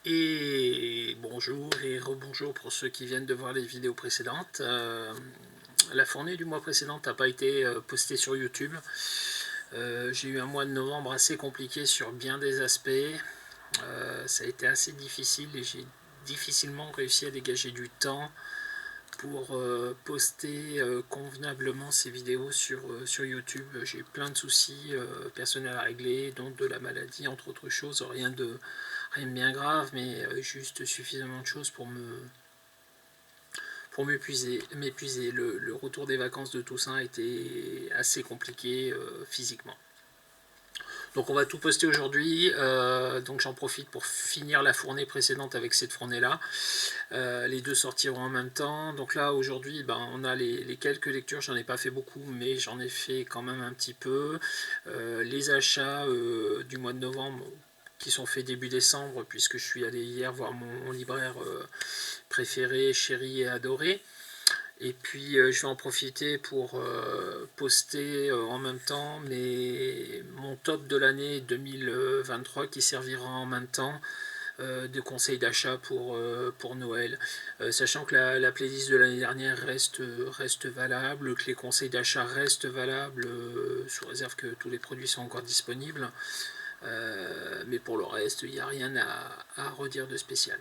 Et bonjour et rebonjour pour ceux qui viennent de voir les vidéos précédentes. La fournée du mois précédent n'a pas été postée sur YouTube. J'ai eu un mois de novembre assez compliqué sur bien des aspects. Ça a été assez difficile et j'ai difficilement réussi à dégager du temps pour poster convenablement ces vidéos sur YouTube. J'ai eu plein de soucis personnels à régler, dont de la maladie, entre autres choses. Rien de bien grave, mais juste suffisamment de choses pour m'épuiser. Le retour des vacances de Toussaint a été assez compliqué physiquement. Donc on va tout poster aujourd'hui, donc j'en profite pour finir la fournée précédente avec cette fournée-là. Les deux sortiront en même temps. Donc là aujourd'hui on a les quelques lectures, j'en ai pas fait beaucoup, mais j'en ai fait quand même un petit peu. Les achats du mois de novembre qui sont faits début décembre, puisque je suis allé hier voir mon libraire préféré, chéri et adoré. Et puis je vais en profiter pour poster en même temps mon top de l'année 2023 qui servira en même temps de conseils d'achat pour Noël. Sachant que la playlist de l'année dernière reste valable, que les conseils d'achat restent valables, sous réserve que tous les produits sont encore disponibles. Mais pour le reste, il n'y a rien à redire de spécial.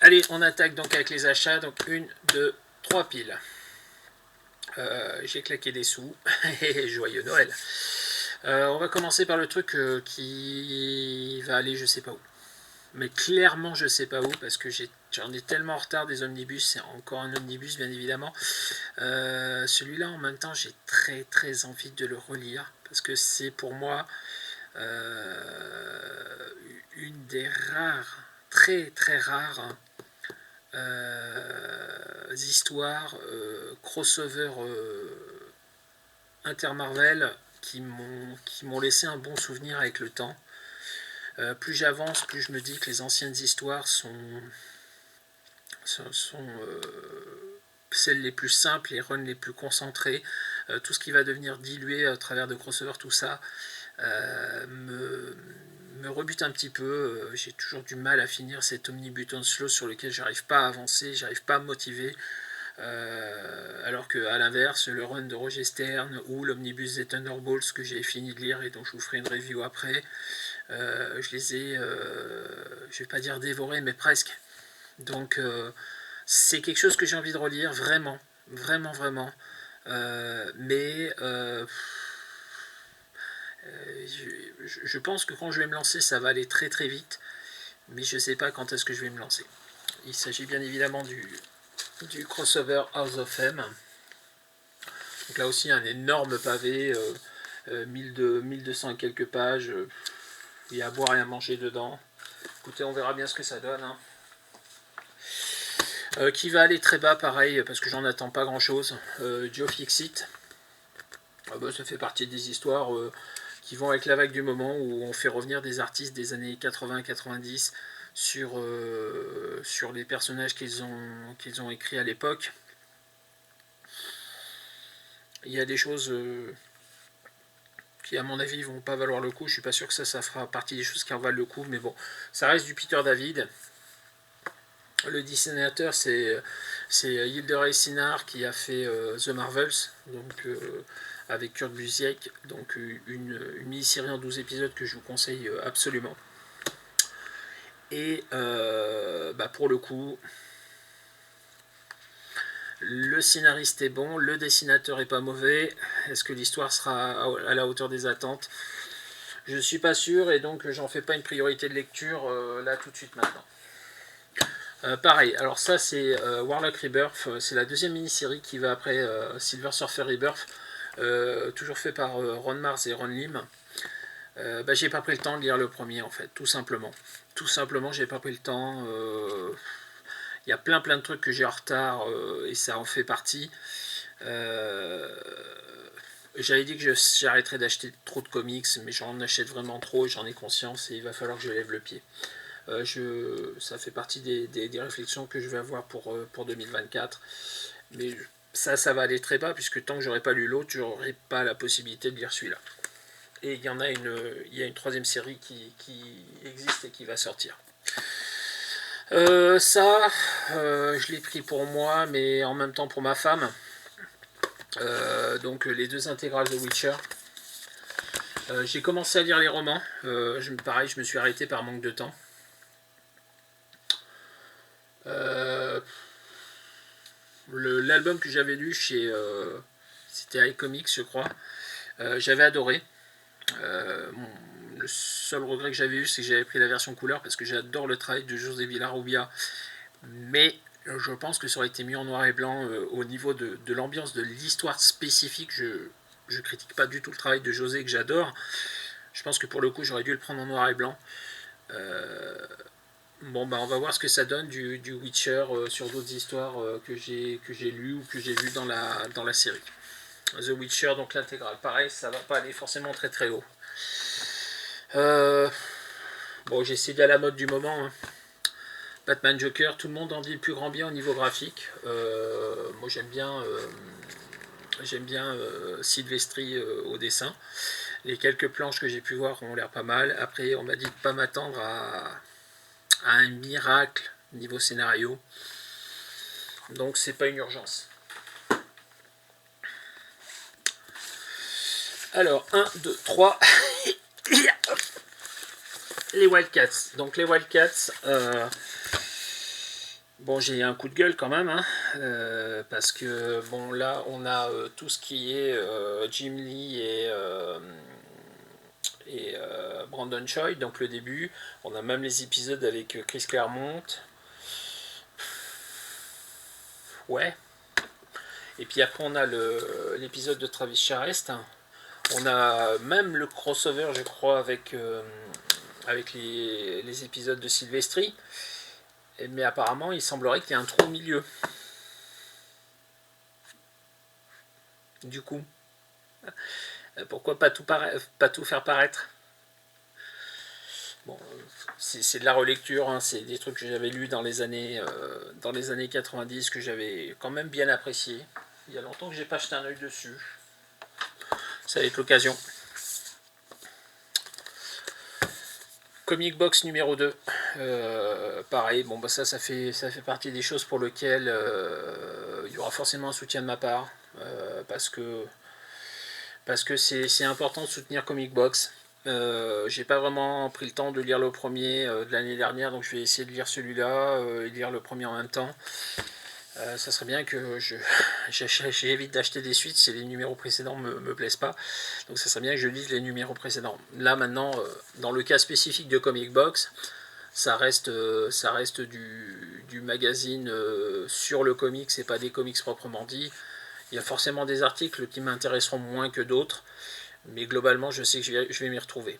Allez, on attaque donc avec les achats. Donc 1, 2, 3 piles. J'ai claqué des sous. Joyeux Noël. On va commencer par le truc qui va aller je sais pas où. Mais clairement je sais pas où parce que j'en ai tellement en retard des omnibus. C'est encore un omnibus bien évidemment. Celui-là en même temps j'ai très très envie de le relire parce que c'est pour moi une des rares, très très rares histoires crossover Inter-Marvel qui m'ont laissé un bon souvenir avec le temps. Plus j'avance, plus je me dis que les anciennes histoires sont celles les plus simples, les runs les plus concentrés. Tout ce qui va devenir dilué à travers de crossover, tout ça me rebute un petit peu. J'ai toujours du mal à finir cet omnibus slow sur lequel j'arrive pas à avancer, j'arrive pas à me motiver. Alors que à l'inverse, le run de Roger Stern ou l'omnibus des Thunderbolts que j'ai fini de lire et dont je vous ferai une review après, je les ai, je vais pas dire dévorés, mais presque. Donc c'est quelque chose que j'ai envie de relire, vraiment, vraiment, vraiment. Mais je pense que quand je vais me lancer, ça va aller très très vite, mais je sais pas quand est-ce que je vais me lancer. Il s'agit bien évidemment du crossover House of M. Donc là aussi un énorme pavé, 1200 et quelques pages, il y a à boire et à manger dedans. Écoutez, on verra bien ce que ça donne. Hein. Qui va aller très bas, pareil, parce que j'en attends pas grand chose. Joe Fixit. Ça fait partie des histoires qui vont avec la vague du moment où on fait revenir des artistes des années 80-90 sur les personnages qu'ils ont écrits à l'époque. Il y a des choses qui à mon avis vont pas valoir le coup. Je suis pas sûr que ça fera partie des choses qui en valent le coup, mais bon, ça reste du Peter David. Le dessinateur c'est Hilde Sinard qui a fait The Marvels, donc avec Kurt Busiek, donc une mini-série en 12 épisodes que je vous conseille absolument. Et pour le coup, le scénariste est bon, le dessinateur est pas mauvais. Est-ce que l'histoire sera à la hauteur des attentes? Je ne suis pas sûr et donc j'en fais pas une priorité de lecture là tout de suite maintenant. Pareil, alors ça c'est Warlock Rebirth, c'est la deuxième mini-série qui va après Silver Surfer Rebirth, toujours fait par Ron Mars et Ron Lim. J'ai pas pris le temps de lire le premier en fait, tout simplement. Tout simplement, j'ai pas pris le temps. Il y a plein de trucs que j'ai en retard et ça en fait partie. J'avais dit que j'arrêterais d'acheter trop de comics, mais j'en achète vraiment trop et j'en ai conscience et il va falloir que je lève le pied. Ça fait partie des réflexions que je vais avoir pour 2024. Mais ça va aller très bas, puisque tant que j'aurai pas lu l'autre, j'aurai pas la possibilité de lire celui-là. Et il y a une troisième série qui existe et qui va sortir. Ça, je l'ai pris pour moi, mais en même temps pour ma femme. Donc les 2 intégrales de Witcher. J'ai commencé à lire les romans. Pareil, je me suis arrêté par manque de temps. L'album que j'avais lu chez... c'était iComics, je crois. J'avais adoré. Le seul regret que j'avais eu, c'est que j'avais pris la version couleur parce que j'adore le travail de José Villarrubia. Mais je pense que ça aurait été mieux en noir et blanc au niveau de l'ambiance, de l'histoire spécifique. Je critique pas du tout le travail de José que j'adore. Je pense que pour le coup, j'aurais dû le prendre en noir et blanc. Bon, bah, on va voir ce que ça donne du Witcher sur d'autres histoires que j'ai lues ou que j'ai vues dans la série. The Witcher, donc l'intégrale. Pareil, ça va pas aller forcément très très haut. Bon, j'ai essayé à la mode du moment. Hein. Batman Joker, tout le monde en dit le plus grand bien au niveau graphique. Moi j'aime bien Silvestri au dessin. Les quelques planches que j'ai pu voir ont l'air pas mal. Après, on m'a dit de pas m'attendre à un miracle niveau scénario. Donc c'est pas une urgence. Alors, 1, 2, 3. Les Wildcats. Donc les Wildcats, bon, j'ai un coup de gueule quand même, hein, parce que bon, là on a tout ce qui est Jim Lee et Brandon Choi, donc le début. On a même les épisodes avec Chris Claremont. Ouais. Et puis après on a l'épisode de Travis Charest. On a même le crossover, je crois, avec les épisodes de Silvestri. Mais apparemment, il semblerait qu'il y ait un trou au milieu. Du coup, pourquoi pas tout faire paraître? Bon, c'est de la relecture, hein, c'est des trucs que j'avais lus dans les années 90 que j'avais quand même bien apprécié. Il y a longtemps que j'ai pas jeté un œil dessus. Ça va être l'occasion. Comic Box numéro 2. Pareil, bon, bah ça fait partie des choses pour lesquelles il y aura forcément un soutien de ma part. Parce que c'est important de soutenir Comic Box. J'ai pas vraiment pris le temps de lire le premier de l'année dernière, donc je vais essayer de lire celui-là et lire le premier en même temps. Ça serait bien que j'évite d'acheter des suites si les numéros précédents me plaisent pas. Donc ça serait bien que je lise les numéros précédents. Là maintenant, dans le cas spécifique de Comic Box, ça reste du magazine sur le comics et pas des comics proprement dit. Il y a forcément des articles qui m'intéresseront moins que d'autres, mais globalement je sais que je vais m'y retrouver.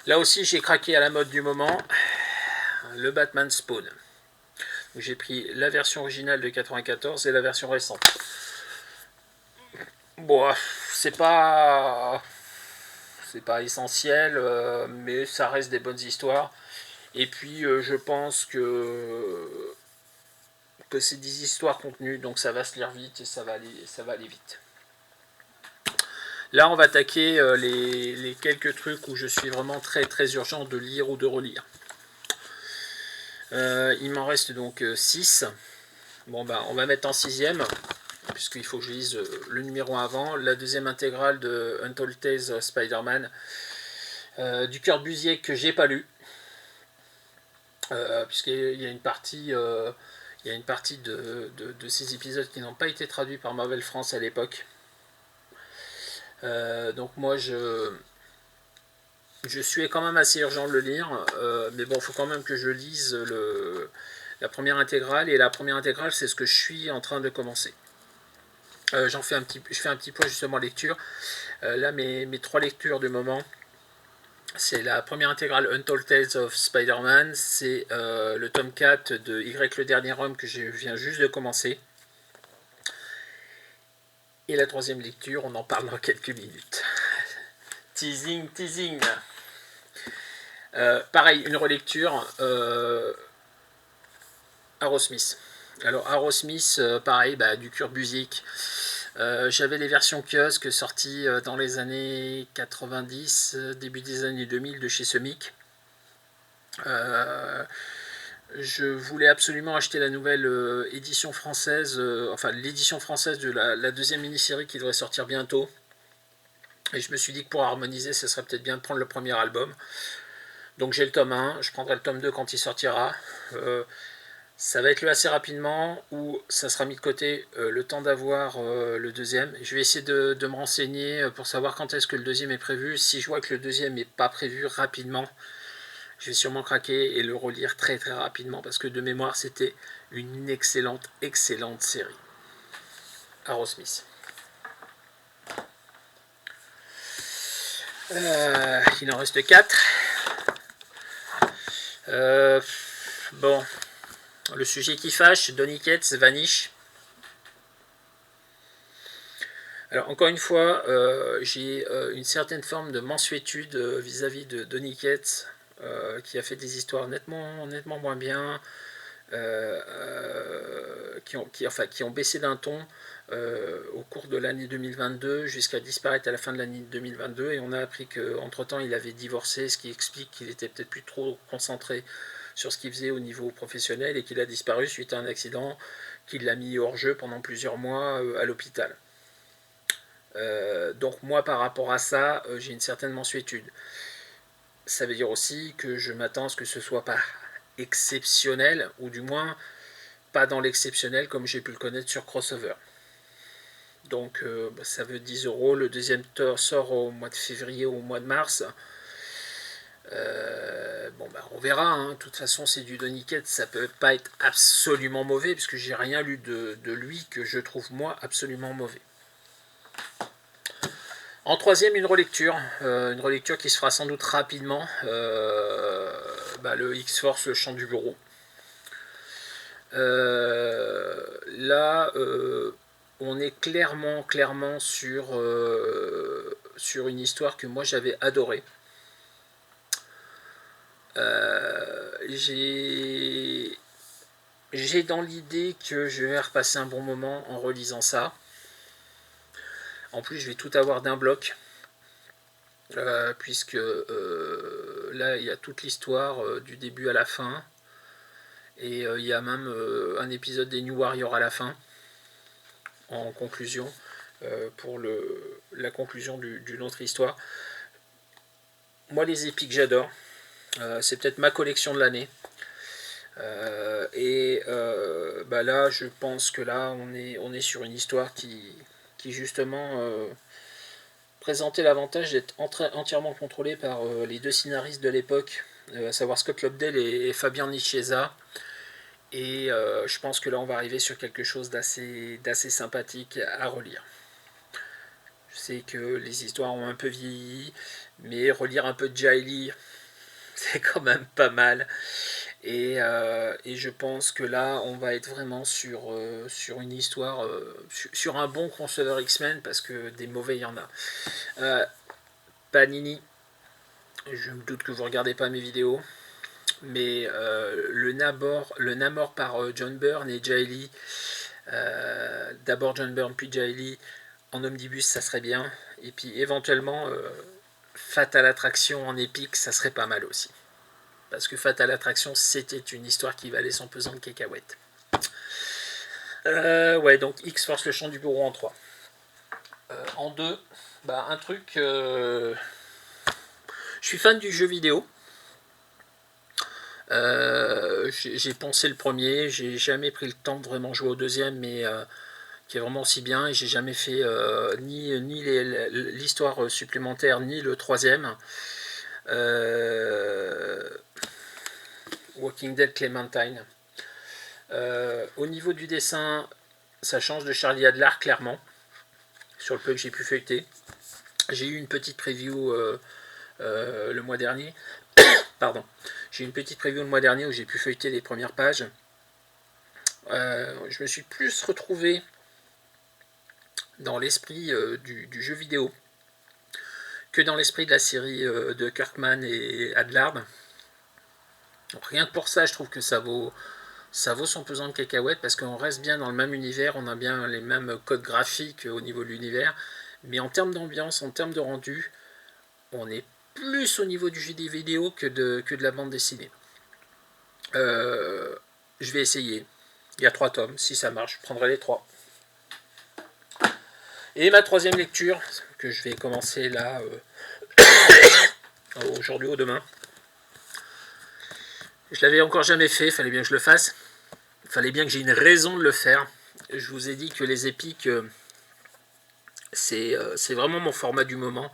Là aussi j'ai craqué à la mode du moment, le Batman Spawn. J'ai pris la version originale de 94 et la version récente. Bon, c'est pas essentiel, mais ça reste des bonnes histoires. Et puis je pense que c'est des histoires contenues, donc ça va se lire vite et ça va aller vite. Là, on va attaquer les quelques trucs où je suis vraiment très très urgent de lire ou de relire. Il m'en reste donc 6. Bon, bah, on va mettre en 6ème, puisqu'il faut que je lise le numéro 1 avant. La deuxième intégrale de Untold Tales of Spider-Man, du Kurt Busiek que j'ai pas lu, puisqu'il y a une partie, de ces épisodes qui n'ont pas été traduits par Marvel France à l'époque. Donc moi je suis quand même assez urgent de le lire, mais bon, il faut quand même que je lise la première intégrale, et la première intégrale c'est ce que je suis en train de commencer. Je fais un petit point justement lecture. Là mes 3 lectures du moment, c'est la première intégrale Untold Tales of Spider-Man, c'est le tome 4 de Y le dernier homme que je viens juste de commencer. Et la troisième lecture, on en parle dans quelques minutes. Teasing. Pareil, une relecture. Aerosmith. Alors Aerosmith, pareil, du Kurt Busiek. J'avais les versions kiosques sorties dans les années 90, début des années 2000 de chez Semic. Je voulais absolument acheter la nouvelle édition française, enfin l'édition française de la deuxième mini-série qui devrait sortir bientôt. Et je me suis dit que pour harmoniser, ce serait peut-être bien de prendre le premier album. Donc j'ai le tome 1, je prendrai le tome 2 quand il sortira. Ça va être lu assez rapidement ou ça sera mis de côté le temps d'avoir le deuxième. Je vais essayer de me renseigner pour savoir quand est-ce que le deuxième est prévu. Si je vois que le deuxième n'est pas prévu rapidement, je vais sûrement craquer et le relire très très rapidement parce que de mémoire c'était une excellente série. Arrowsmith. Il en reste 4. Bon, le sujet qui fâche, Donny Cates, Vanish. Alors encore une fois, j'ai une certaine forme de mansuétude vis-à-vis de Donny Cates, qui a fait des histoires nettement moins bien, qui ont baissé d'un ton au cours de l'année 2022 jusqu'à disparaître à la fin de l'année 2022, et on a appris qu'entre temps il avait divorcé, ce qui explique qu'il était peut-être plus trop concentré sur ce qu'il faisait au niveau professionnel et qu'il a disparu suite à un accident qui l'a mis hors jeu pendant plusieurs mois à l'hôpital. Donc moi par rapport à ça, j'ai une certaine mansuétude. Ça veut dire aussi que je m'attends à ce que ce soit pas exceptionnel, ou du moins pas dans l'exceptionnel comme j'ai pu le connaître sur Crossover. Donc ça veut 10 €. Le deuxième sort au mois de février ou au mois de mars. On verra. Hein. De toute façon, c'est du Donny Cates, ça peut pas être absolument mauvais, puisque j'ai rien lu de lui que je trouve moi absolument mauvais. En troisième, une relecture qui se fera sans doute rapidement. Le X-Force, le chant du bureau. Là, on est clairement sur une histoire que moi j'avais adorée. J'ai dans l'idée que je vais repasser un bon moment en relisant ça. En plus, je vais tout avoir d'un bloc, puisque là, il y a toute l'histoire du début à la fin. Et il y a même un épisode des New Warriors à la fin, en conclusion, pour la conclusion d'une autre histoire. Moi, les épiques, j'adore. C'est peut-être ma collection de l'année. Là, je pense que là, on est sur une histoire qui justement présentait l'avantage d'être entièrement contrôlée par les deux scénaristes de l'époque, à savoir Scott Lobdell et Fabian Nicieza. Et je pense que là, on va arriver sur quelque chose d'assez sympathique à relire. Je sais que les histoires ont un peu vieilli, mais relire un peu de Jaili, c'est quand même pas mal. Et je pense que là, on va être vraiment sur une histoire, sur un bon crossover X-Men, parce que des mauvais, il y en a. Panini, je me doute que vous ne regardez pas mes vidéos, mais le Namor par John Byrne et Jay Lee, d'abord John Byrne puis Jay Lee en omnibus, ça serait bien, et puis éventuellement Fatal Attraction en épique, ça serait pas mal aussi, parce que Fatal Attraction, c'était une histoire qui valait son pesant de cacahuètes. Donc X-Force, le chant du bureau en 3. En 2, un truc... je suis fan du jeu vidéo. J'ai poncé le premier, j'ai jamais pris le temps de vraiment jouer au deuxième, mais qui est vraiment aussi bien, et j'ai jamais fait ni l'histoire supplémentaire, ni le troisième. Walking Dead Clementine. Au niveau du dessin, ça change de Charlie Adler, clairement, sur le peu que j'ai pu feuilleter. J'ai eu une petite preview le mois dernier. Pardon. J'ai eu une petite preview le mois dernier où j'ai pu feuilleter les premières pages. Je me suis plus retrouvé dans l'esprit du jeu vidéo que dans l'esprit de la série de Kirkman et Adlard. Donc rien que pour ça, je trouve que ça vaut son pesant de cacahuètes, parce qu'on reste bien dans le même univers, on a bien les mêmes codes graphiques au niveau de l'univers, mais en termes d'ambiance, en termes de rendu, on est plus au niveau du jeu vidéo que de la bande dessinée. Je vais essayer. Il y a 3 tomes, si ça marche, je prendrai les 3. Et ma troisième lecture, que je vais commencer là, aujourd'hui ou demain. Je l'avais encore jamais fait, il fallait bien que je le fasse. Il fallait bien que j'ai une raison de le faire. Je vous ai dit que les épiques, c'est vraiment mon format du moment.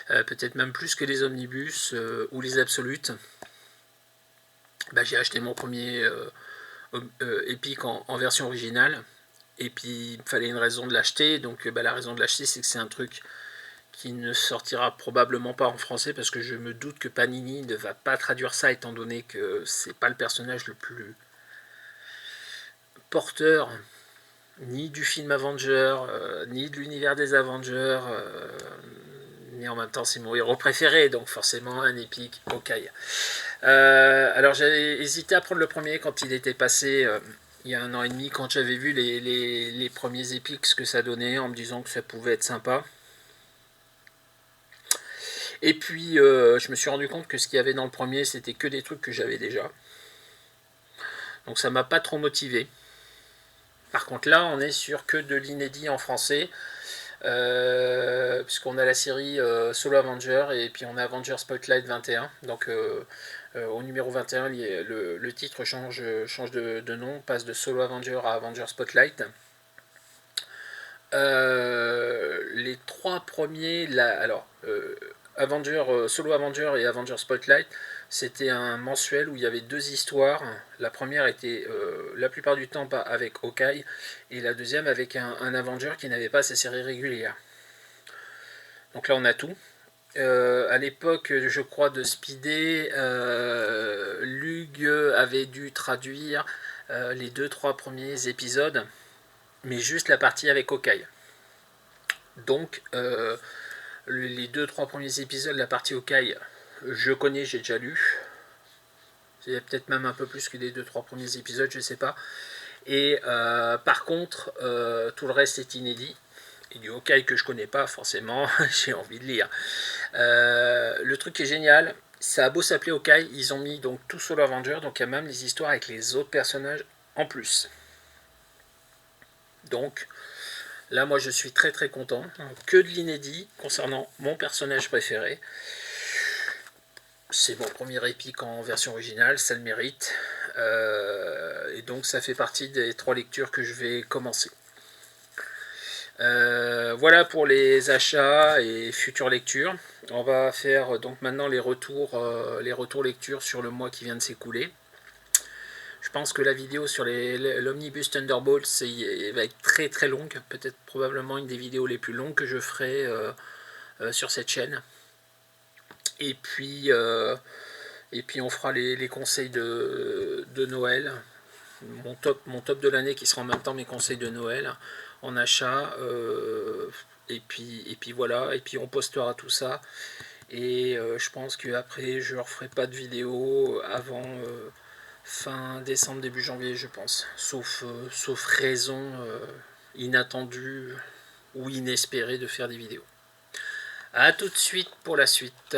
Peut-être même plus que les omnibus ou les absolutes. Bah, j'ai acheté mon premier épique en version originale. Et puis il fallait une raison de l'acheter. Donc la raison de l'acheter, c'est que c'est un truc qui ne sortira probablement pas en français, parce que je me doute que Panini ne va pas traduire ça, étant donné que c'est pas le personnage le plus porteur ni du film Avenger, ni de l'univers des Avengers, mais en même temps c'est mon héros préféré, donc forcément un épique Hawkeye. Alors j'avais hésité à prendre le premier quand il était passé il y a 1 an et demi, quand j'avais vu les premiers épiques, ce que ça donnait, en me disant que ça pouvait être sympa. Et puis je me suis rendu compte que ce qu'il y avait dans le premier, c'était que des trucs que j'avais déjà. Donc ça m'a pas trop motivé. Par contre là, on est sur que de l'inédit en français, puisqu'on a la série Solo Avenger, et puis on a Avenger Spotlight 21. Donc au numéro 21, le titre change de nom, passe de Solo Avenger à Avenger Spotlight. Les 3 premiers, Solo Avenger et Avenger Spotlight, c'était un mensuel où il y avait 2 histoires. La première était la plupart du temps pas avec Hawkeye, et la deuxième avec un Avenger qui n'avait pas sa série régulière. Donc là on a tout. À l'époque, je crois, de Speedy, Lug avait dû traduire les 2-3 premiers épisodes, mais juste la partie avec Hawkeye. Donc les 2-3 premiers épisodes, la partie Hawkeye, je connais, j'ai déjà lu. C'est peut-être même un peu plus que les 2-3 premiers épisodes, je sais pas. Et par contre, tout le reste est inédit. Et du Hawkeye que je connais pas, forcément, j'ai envie de lire. Le truc qui est génial, ça a beau s'appeler Hawkeye, ils ont mis donc tout Solo Avenger, donc il y a même les histoires avec les autres personnages en plus. Donc là, moi, je suis très très content. Que de l'inédit concernant mon personnage préféré. C'est mon premier épique en version originale, ça le mérite. Et donc ça fait partie des 3 lectures que je vais commencer. Voilà pour les achats et futures lectures. On va faire donc maintenant les retours lectures sur le mois qui vient de s'écouler. Je pense que la vidéo sur l'Omnibus Thunderbolts va être très très longue, peut-être probablement une des vidéos les plus longues que je ferai sur cette chaîne. Et puis on fera les conseils de Noël, mon top de l'année qui sera en même temps mes conseils de Noël en achat, et puis voilà, et puis on postera tout ça, et je pense qu'après je ne referai pas de vidéo avant fin décembre, début janvier, je pense, sauf raison inattendue ou inespérée de faire des vidéos. A tout de suite pour la suite.